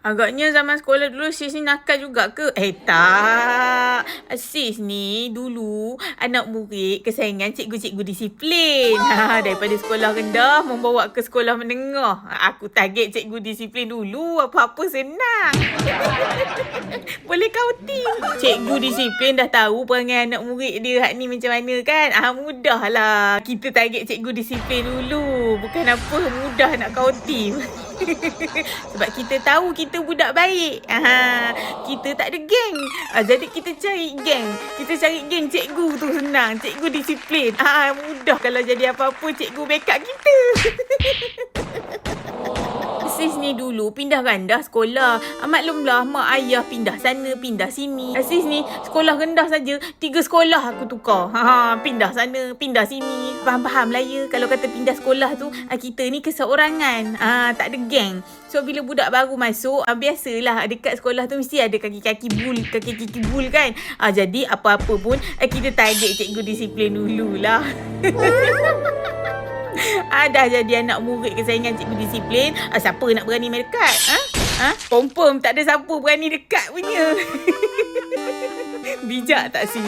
Agaknya zaman sekolah dulu sis ni nakal juga ke? Tak. Sis ni dulu anak murid kesayangan cikgu-cikgu disiplin. Daripada sekolah rendah membawa ke sekolah menengah. Aku target cikgu disiplin dulu. Apa-apa senang. Boleh counting. Cikgu disiplin dah tahu perangai anak murid dia hak ni macam mana kan? Mudahlah. Kita target cikgu disiplin dulu. Bukan apa, mudah nak counting. Sebab kita tahu kita budak baik. Kita tak ada geng. Jadi kita cari geng. Kita cari geng cikgu tu senang. Cikgu disiplin. Mudah kalau jadi apa-apa cikgu backup kita. Sis ni dulu pindah randah sekolah. Maklumlah mak ayah pindah sana, pindah sini. Sis ni sekolah rendah saja 3 sekolah aku tukar. Pindah sana, pindah sini. Faham-faham lah ya. Kalau kata pindah sekolah tu, kita ni keseorangan. Tak ada geng. So bila budak baru masuk, biasalah dekat sekolah tu mesti ada kaki-kaki bul kan. Jadi apa-apa pun kita target cikgu disiplin dululah. Dah jadi anak murid kesayangan cikgu disiplin. Siapa nak berani main dekat? Confirm tak ada siapa berani dekat punya. Bijak tak sis?